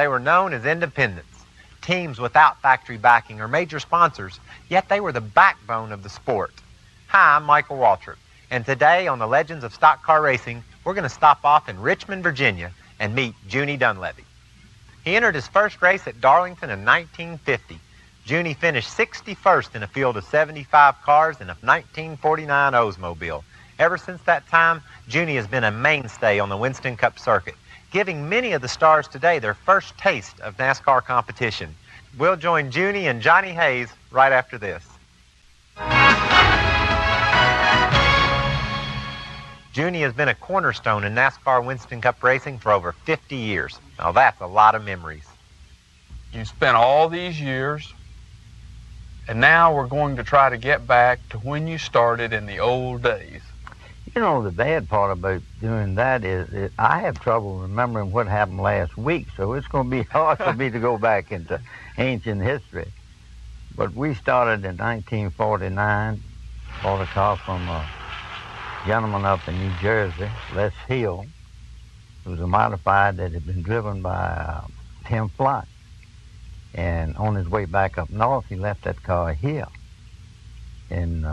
They were known as independents, teams without factory backing or major sponsors, yet they were the backbone of the sport. Hi, I'm Michael Waltrip, and today on the Legends of Stock Car Racing, we're going to stop off in Richmond, Virginia, and meet Junie Donlavey. He entered his first race at Darlington in 1950. Junie finished 61st in a field of 75 cars in a 1949 Oldsmobile. Ever since that time, Junie has been a mainstay on the Winston Cup circuit, giving many of the stars today their first taste of NASCAR competition. We'll join Junie and Johnny Hayes right after this. Junie has been a cornerstone in NASCAR Winston Cup racing for over 50 years. Now that's a lot of memories. You spent all these years, and now we're going to try to get back to when you started in the old days. You know, the bad part about doing that is I have trouble remembering what happened last week, so it's going to be hard for me to go back into ancient history. But we started in 1949, bought a car from a gentleman up in New Jersey, Les Hill. It was a modified that had been driven by Tim Flott. And on his way back up north, he left that car here. And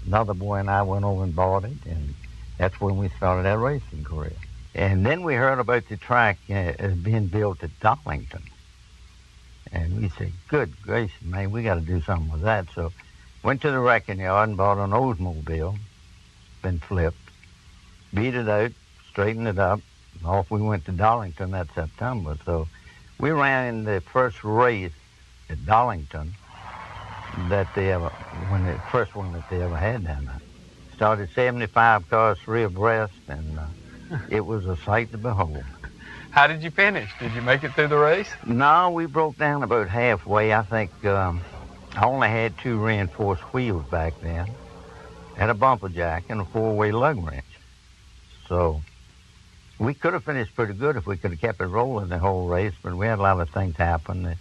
another boy and I went over and bought it, and that's when we started our racing career. And then we heard about the track being built at Darlington. And we said, good gracious, man, we got to do something with that. So went to the wrecking yard and bought an Oldsmobile, been flipped, beat it out, straightened it up, and off we went to Darlington that September. So we ran the first race at Darlington that they ever, the first one that they ever had down there. Started 75 cars, 3 abreast, and it was a sight to behold. How did you finish? Did you make it through the race? No, we broke down about halfway. I think I only had 2 reinforced wheels back then, had a bumper jack, and a 4-way lug wrench. So we could have finished pretty good if we could have kept it rolling the whole race, but we had a lot of things happen.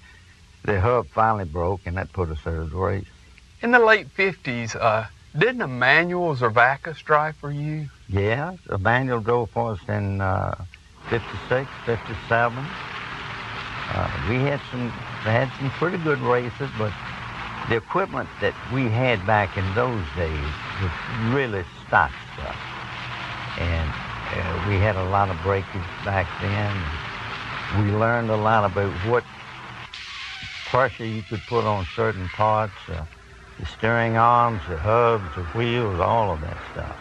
The hub finally broke, and that put us out of the race. In the late 50s, didn't Emanuel Zervakis drive for you? Yeah, Emanuel drove for us in 56, 57. We had some pretty good races, but the equipment that we had back in those days was really stock stuff. And we had a lot of breakage back then. We learned a lot about what pressure you could put on certain parts, the steering arms, the hubs, the wheels, all of that stuff.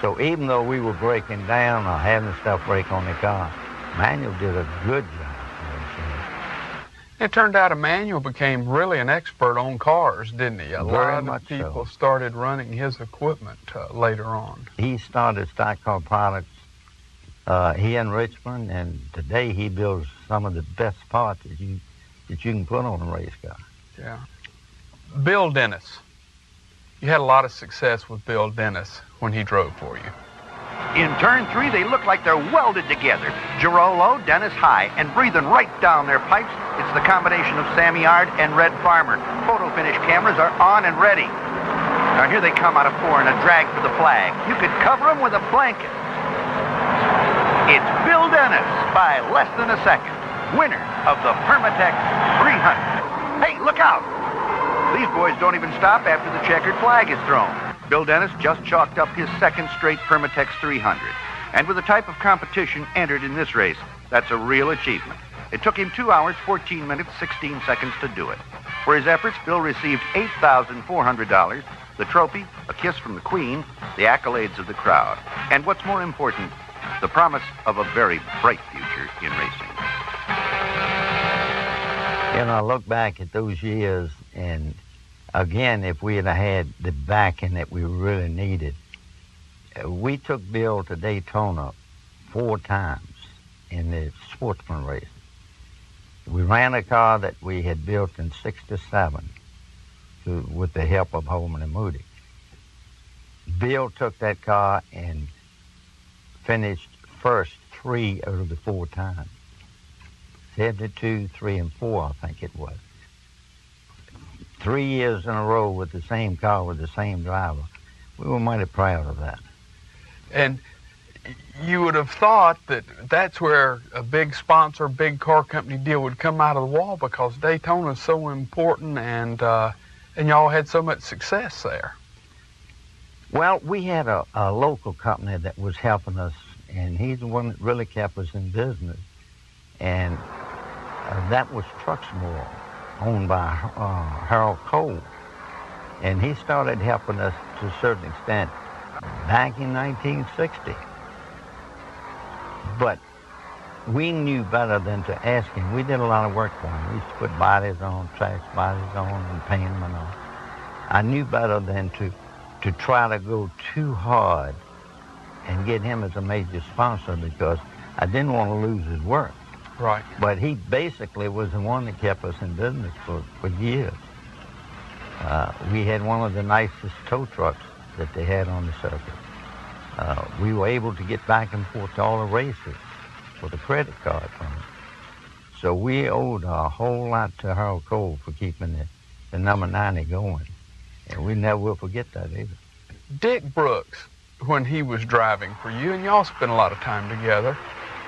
So even though we were breaking down or having stuff break on the car, Emanuel did a good job. It turned out Emanuel became really an expert on cars, didn't he? A lot of people started running his equipment later on. He started Stock Car Products here in Richmond, and today he builds some of the best parts that you can put on a race car. Yeah. Bill Dennis. You had a lot of success with Bill Dennis when he drove for you. In turn 3, they look like they're welded together. Girolo, Dennis high, and breathing right down their pipes. It's the combination of Sammy Ard and Red Farmer. Photo finish cameras are on and ready. Now here they come out of 4 in a drag for the flag. You could cover them with a blanket. It's Bill Dennis by less than a second, winner of the Permatex 300. Hey, look out! These boys don't even stop after the checkered flag is thrown. Bill Dennis just chalked up his second straight Permatex 300. And with the type of competition entered in this race, that's a real achievement. It took him 2 hours, 14 minutes, 16 seconds to do it. For his efforts, Bill received $8,400, the trophy, a kiss from the Queen, the accolades of the crowd, and what's more important, the promise of a very bright future in racing. And I look back at those years, and again, if we had the backing that we really needed, we took Bill to Daytona 4 times in the sportsman race. We ran a car that we had built in '67 with the help of Holman and Moody. Bill took that car and finished first 3 out of the 4 times. 72, 3, and 4, I think it was. 3 years in a row with the same car with the same driver. We were mighty proud of that. And you would have thought that that's where a big sponsor, big car company deal would come out of the wall, because Daytona is so important, and y'all had so much success there. Well, we had a local company that was helping us, and he's the one that really kept us in business. And that was Truxmore, owned by Harold Cole. And he started helping us to a certain extent back in 1960. But we knew better than to ask him. We did a lot of work for him. We used to put bodies on, trash bodies on, and paint them and all. I knew better than to try to go too hard and get him as a major sponsor, because I didn't want to lose his work. Right. But he basically was the one that kept us in business for years. We had one of the nicest tow trucks that they had on the circuit. We were able to get back and forth to all the races with a credit card from him. So we owed a whole lot to Harold Cole for keeping the number 90 going. And we never will forget that either. Dick Brooks, when he was driving for you, and y'all spent a lot of time together,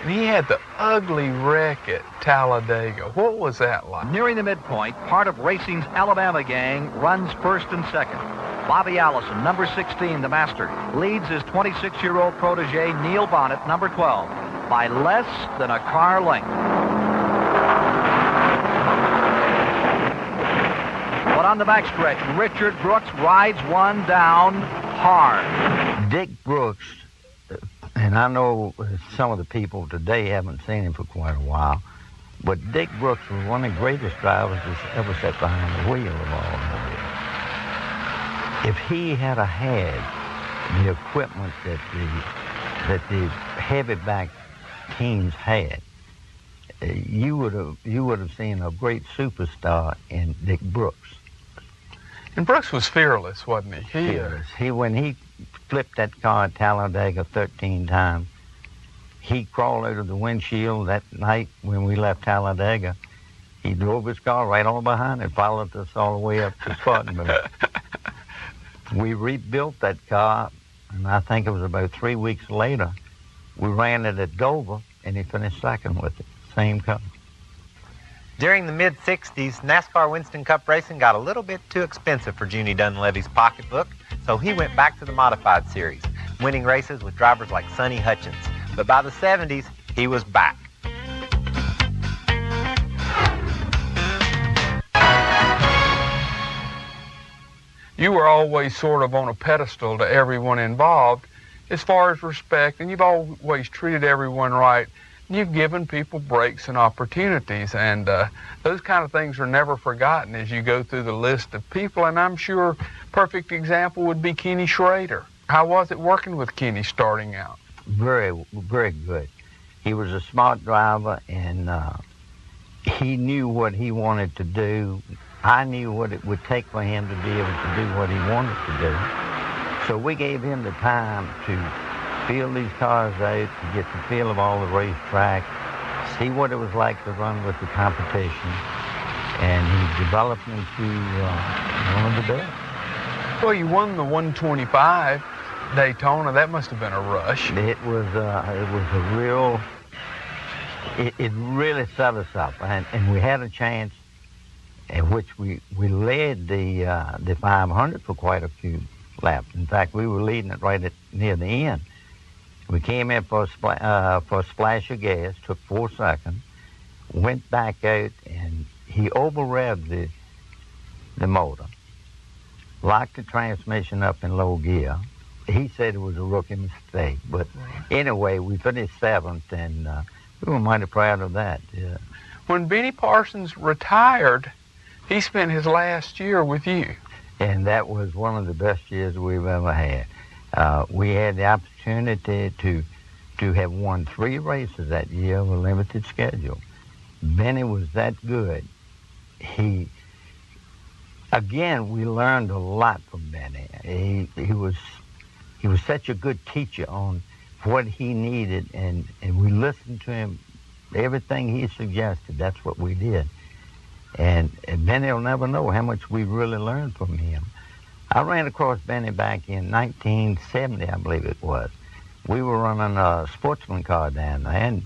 and he had the ugly wreck at Talladega. What was that like? Nearing the midpoint, part of racing's Alabama gang runs first and second. Bobby Allison, number 16, the master, leads his 26-year-old protege, Neil Bonnet, number 12, by less than a car length. But on the backstretch, Richard Brooks rides one down hard. Dick Brooks, and I know some of the people today haven't seen him for quite a while, but Dick Brooks was one of the greatest drivers that's ever sat behind the wheel of automobiles. If he had had the equipment that the heavy-back teams had, you would have seen a great superstar in Dick Brooks. And Brooks was fearless, wasn't he? Fearless. When he flipped that car at Talladega 13 times, he crawled out of the windshield that night when we left Talladega. He drove his car right on behind and followed us all the way up to Spartanburg. We rebuilt that car, and I think it was about 3 weeks later, we ran it at Dover, and he finished second with it. Same car. During the mid-'60s, NASCAR Winston Cup racing got a little bit too expensive for Junie Donlavey's pocketbook, so he went back to the modified series, winning races with drivers like Sonny Hutchins. But by the 70s, he was back. You were always sort of on a pedestal to everyone involved as far as respect, and you've always treated everyone right. You've given people breaks and opportunities, and those kind of things are never forgotten as you go through the list of people, and I'm sure a perfect example would be Kenny Schrader. How was it working with Kenny starting out? Very, very good. He was a smart driver, and he knew what he wanted to do. I knew what it would take for him to be able to do what he wanted to do. So we gave him the time to feel these cars out, to get the feel of all the racetrack, see what it was like to run with the competition, and he developed me to one of the best. Well, you won the 125 Daytona. That must have been a rush. It was a real. It really set us up, and we had a chance, in which we led the 500 for quite a few laps. In fact, we were leading it right near the end. We came in for a splash of gas, took 4 seconds, went back out, and he over-revved the motor, locked the transmission up in low gear. He said it was a rookie mistake, but anyway, we finished 7th, and we were mighty proud of that. Yeah. When Benny Parsons retired, he spent his last year with you. And that was one of the best years we've ever had. We had the opportunity to have won 3 races that year with a limited schedule. Benny was that good. Again, we learned a lot from Benny. He was such a good teacher on what he needed, and we listened to him. Everything he suggested, that's what we did. And Benny will never know how much we really learned from him. I ran across Benny back in 1970, I believe it was. we were running a sportsman car down there, and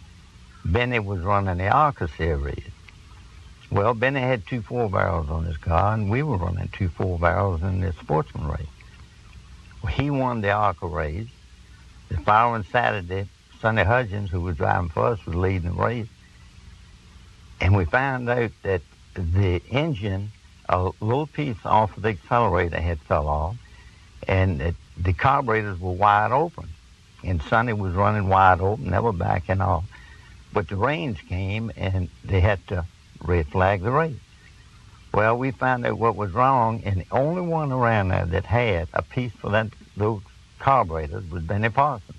Benny was running the ARCA series. Well, Benny had 2 4-barrels on his car, and we were running 2 4-barrels in the sportsman race. Well, he won the ARCA race. The following Saturday, Sonny Hutchins, who was driving for us, was leading the race. And we found out that the engine, a little piece off of the accelerator had fell off, and the carburetors were wide open. And Sonny was running wide open, never backing off. But the rains came, and they had to red flag the race. Well, we found out what was wrong, and the only one around there that had a piece for those carburetors was Benny Parsons.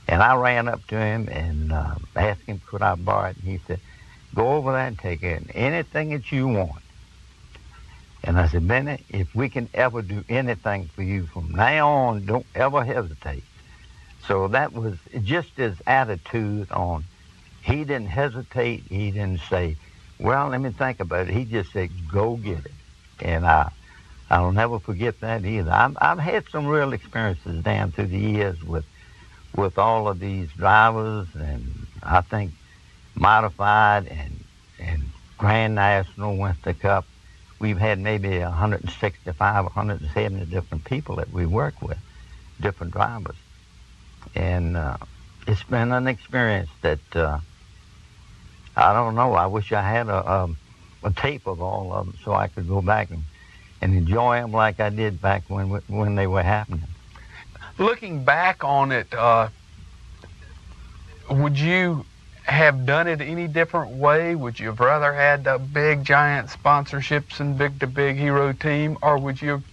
And I ran up to him and asked him, could I borrow it? And he said, go over there and take it, anything that you want. And I said, Benny, if we can ever do anything for you from now on, don't ever hesitate. So that was just his attitude on, he didn't hesitate, he didn't say, well, let me think about it. He just said, go get it. And I'll never forget that either. I've had some real experiences down through the years with all of these drivers, and I think Modified and Grand National, Winter Cup. We've had maybe 165, 170 different people that we work with, different drivers. And it's been an experience that, I don't know, I wish I had a tape of all of them so I could go back and enjoy them like I did back when they were happening. Looking back on it, would you have done it any different way? Would you have rather had big, giant sponsorships and big-to-big hero team, or would you have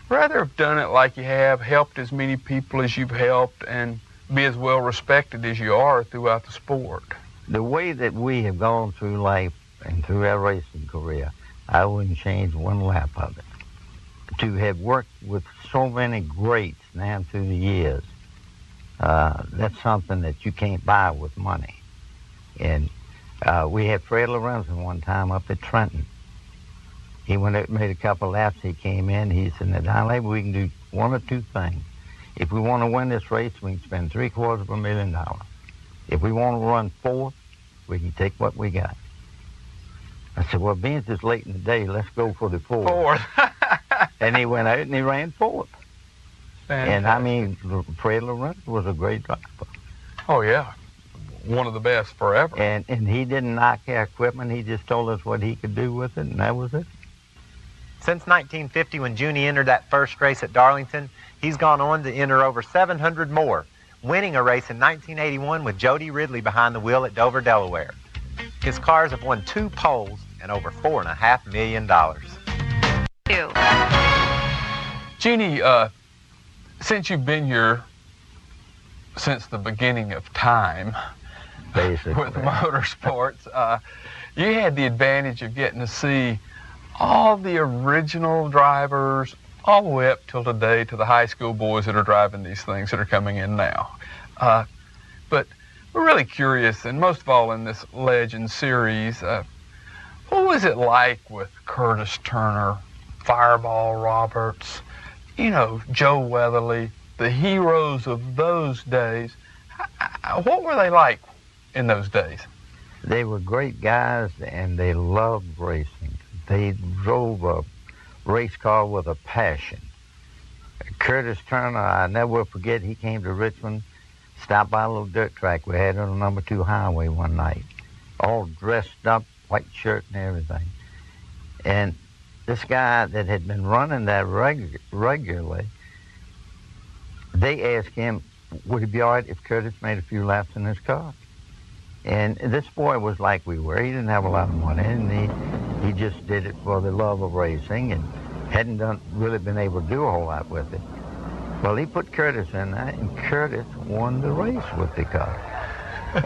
rather have done it like you have, helped as many people as you've helped, and be as well respected as you are throughout the sport? The way that we have gone through life and through our racing career, I wouldn't change one lap of it. To have worked with so many greats now through the years, that's something that you can't buy with money. And we had Fred Lorenzen one time up at Trenton. He went out and made a couple laps. He came in. He said, now, Donlavey, we can do one or two things. If we want to win this race, we can spend $750,000. If we want to run fourth, we can take what we got. I said, well, being it's late in the day, let's go for the fourth. And he went out and he ran fourth. Fantastic. And I mean, Fred Lorenzen was a great driver. Oh, yeah. One of the best forever. And he didn't knock our equipment. He just told us what he could do with it, and that was it. Since 1950, when Junie entered that first race at Darlington, he's gone on to enter over 700 more, winning a race in 1981 with Jody Ridley behind the wheel at Dover, Delaware. His cars have won 2 poles and over $4.5 million. Junie, since you've been here since the beginning of time, basically, with motorsports, you had the advantage of getting to see all the original drivers all the way up till today, to the high school boys that are driving these things that are coming in now. But we're really curious, and most of all in this Legend series, what was it like with Curtis Turner, Fireball Roberts, you know, Joe Weatherly, the heroes of those days? What were they like in those days? They were great guys, and they loved racing. They drove a race car with a passion. Curtis Turner, I never will forget, he came to Richmond, stopped by a little dirt track we had on the number 2 highway one night, all dressed up, white shirt and everything. And this guy that had been running that regularly, they asked him, would it be all right if Curtis made a few laps in his car? And this boy was like we were. He didn't have a lot of money, and he just did it for the love of racing and hadn't really been able to do a whole lot with it. Well, he put Curtis in there, and Curtis won the race with the car.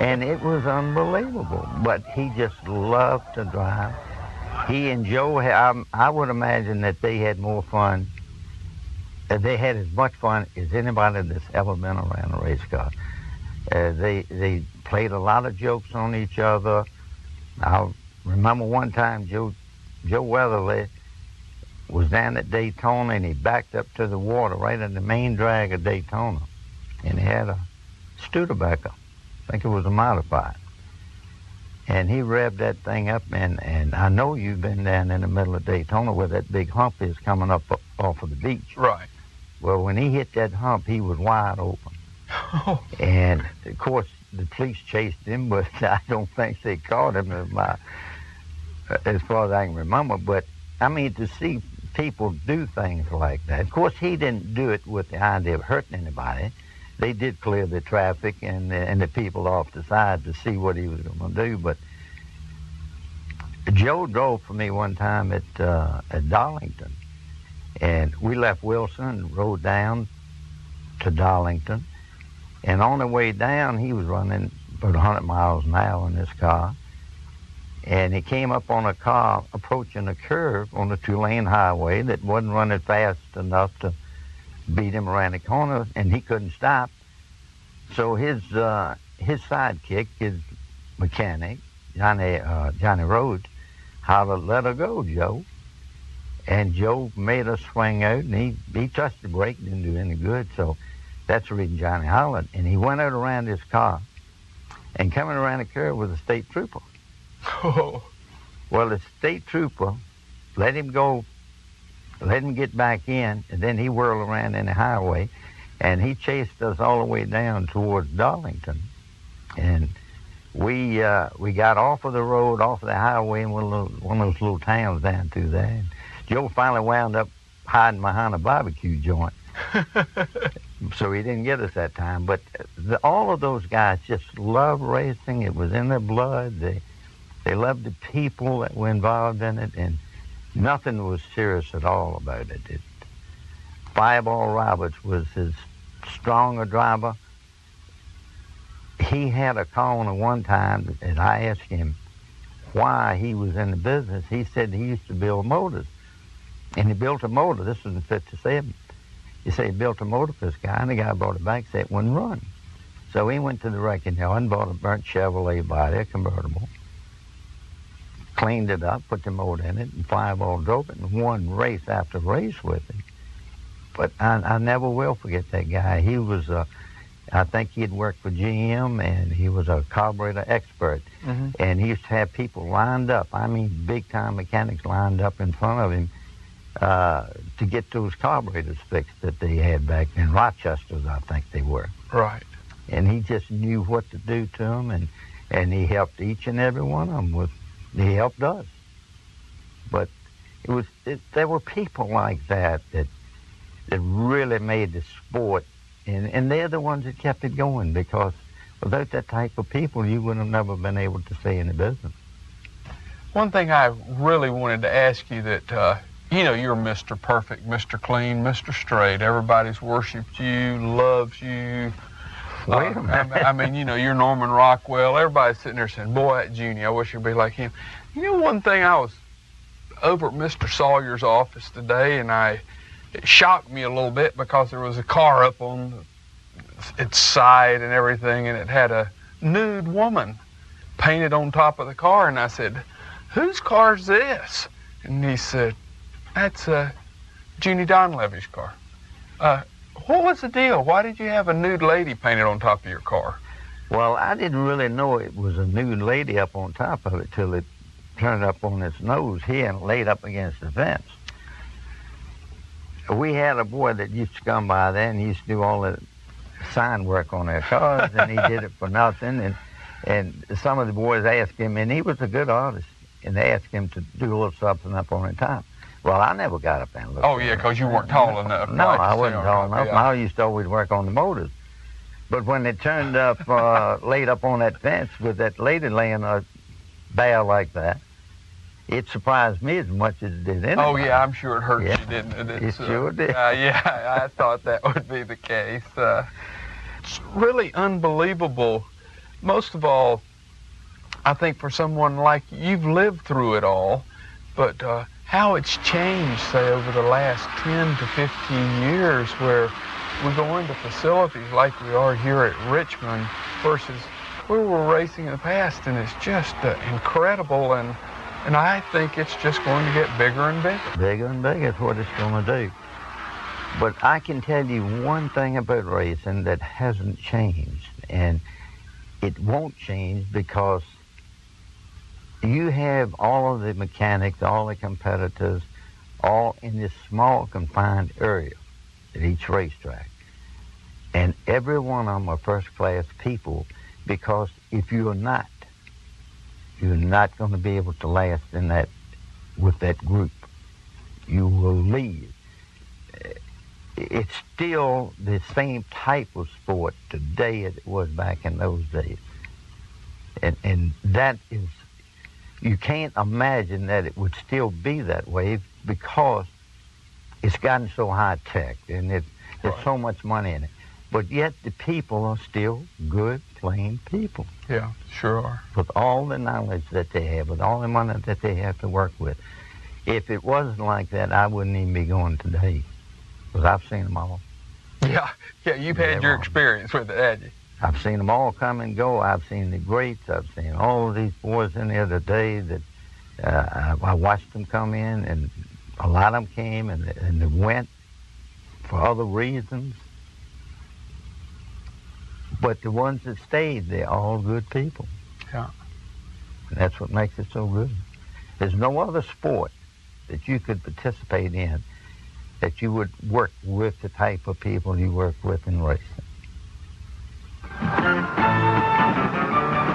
And it was unbelievable. But he just loved to drive. He and Joe, I would imagine that they had more fun. They had as much fun as anybody that's ever been around a race car. They played a lot of jokes on each other. I remember one time Joe Weatherly was down at Daytona, and he backed up to the water right in the main drag of Daytona. and he had a Studebaker. I think it was a modified. And he revved that thing up, and I know you've been down in the middle of Daytona where that big hump is coming up off of the beach. Right. Well, when he hit that hump, he was wide open. And, of course, the police chased him, but I don't think they caught him as far as I can remember. But, I mean, to see people do things like that. Of course, he didn't do it with the idea of hurting anybody. They did clear the traffic and the people off the side to see what he was going to do. But Joe drove for me one time at Darlington. And we left Wilson and rode down to Darlington. And on the way down, he was running about 100 miles an hour in this car. And he came up on a car approaching a curve on a 2-lane highway that wasn't running fast enough to beat him around the corner, and he couldn't stop. So his sidekick, his mechanic, Johnny Rhodes, hollered, "Let her go, Joe." And Joe made us swing out, and he touched the brake, didn't do any good. So that's the reason Johnny hollered. And he went out around his car, and coming around the curve was a state trooper. Oh. Well, the state trooper let him go, let him get back in, and then he whirled around in the highway, and he chased us all the way down towards Darlington. And we got off of the road, off of the highway, in one of those little towns down through there. And Joe finally wound up hiding behind a barbecue joint. So he didn't get us that time. But all of those guys just loved racing. It was in their blood. They loved the people that were involved in it, and nothing was serious at all about it. Fireball Roberts was as strong a driver. He had a corner one time, and I asked him why he was in the business. He said he used to build motors. And he built a motor. This was in 57. He said he built a motor for this guy, and the guy brought it back and said it wouldn't run. So he went to the wrecking yard and bought a burnt Chevrolet body, a convertible, cleaned it up, put the motor in it, and Fireball drove it and won race after race with him. But I never will forget that guy. He was, I think he had worked for GM, and he was a carburetor expert. Mm-hmm. And he used to have people lined up, I mean big-time mechanics lined up in front of him to get those carburetors fixed that they had back in Rochester's, I think they were. Right. And he just knew what to do to them, and he helped each and every one of them. He helped us. But there were people like that really made the sport, and they're the ones that kept it going, because without that type of people, you would have never been able to stay in the business. One thing I really wanted to ask you that, you're Mr. Perfect, Mr. Clean, Mr. Straight. Everybody's worshipped you, loves you. Wait a minute. I mean, you're Norman Rockwell. Everybody's sitting there saying, boy, that Junie, I wish I'd be like him. One thing, I was over at Mr. Sawyer's office today, and it shocked me a little bit because there was a car up on its side and everything, and it had a nude woman painted on top of the car. And I said, whose car is this? And he said, that's Junie Donlavey's car. What was the deal? Why did you have a nude lady painted on top of your car? Well, I didn't really know it was a nude lady up on top of it till it turned up on its nose here and laid up against the fence. We had a boy that used to come by there, and he used to do all the sign work on their cars, and he did it for nothing. And some of the boys asked him, and he was a good artist, and they asked him to do a little something up on the top. Well, I never got up there and looked. Oh, yeah, because you weren't tall enough. No, right, I wasn't tall enough. Yeah. I used to always work on the motors. But when it turned up, laid up on that fence with that lady laying bare like that, it surprised me as much as it did anybody. Oh, yeah, I'm sure it hurt Yeah. you, didn't it? It sure did. Yeah, I thought that would be the case. It's really unbelievable. Most of all, I think for someone like you've lived through it all, but how it's changed, say, over the last 10 to 15 years, where we go into facilities like we are here at Richmond versus where we were racing in the past, and it's just incredible, and I think it's just going to get bigger and bigger. Bigger and bigger is what it's going to do. But I can tell you one thing about racing that hasn't changed, and it won't change because you have all of the mechanics, all the competitors, all in this small confined area at each racetrack. And every one of them are first-class people, because if you're not going to be able to last in that, with that group. You will leave. It's still the same type of sport today as it was back in those days. And that is, you can't imagine that it would still be that way, because it's gotten so high-tech and there's so much money in it. But yet the people are still good, plain people. Yeah, sure are. With all the knowledge that they have, with all the money that they have to work with. If it wasn't like that, I wouldn't even be going today, because I've seen them all. Yeah, you've had your experience with it, haven't you? I've seen them all come and go. I've seen the greats. I've seen all of these boys in there today that I watched them come in, and a lot of them came and they went for other reasons. But the ones that stayed, they're all good people. Yeah. And that's what makes it so good. There's no other sport that you could participate in that you would work with the type of people you work with in racing.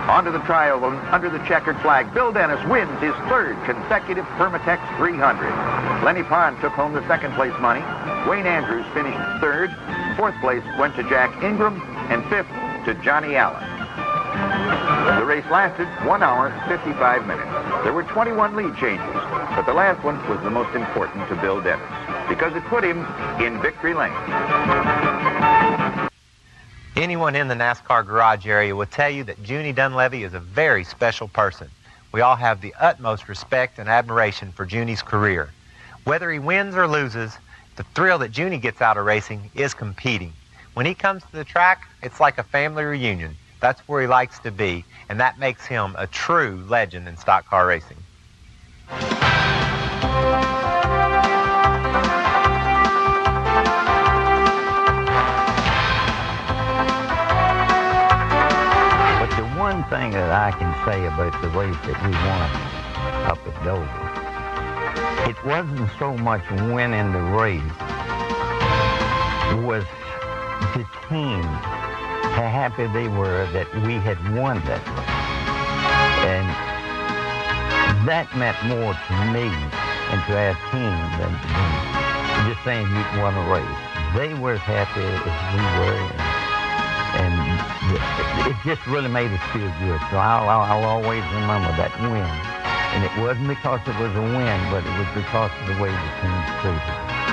Onto the trial under the checkered flag. Bill Dennis wins his third consecutive Permatex 300. Lenny Pond took home the second place money. Wayne Andrews finished third. Fourth place went to Jack Ingram, and fifth to Johnny Allen. The race lasted 1 hour, 55 minutes. There were 21 lead changes, but the last one was the most important to Bill Dennis, because it put him in victory lane. Anyone in the NASCAR garage area will tell you that Junie Donlavey is a very special person. We all have the utmost respect and admiration for Junie's career. Whether he wins or loses, the thrill that Junie gets out of racing is competing. When he comes to the track, it's like a family reunion. That's where he likes to be, and that makes him a true legend in stock car racing. But the one thing that I can say about the race that we won up at Dover, it wasn't so much winning the race, it was the team, how happy they were that we had won that race. And that meant more to me and to our team than to me. Just saying you won a race. They were as happy as we were, and it just really made us feel good. So I'll always remember that win. And it wasn't because it was a win, but it was because of the way the team treated us.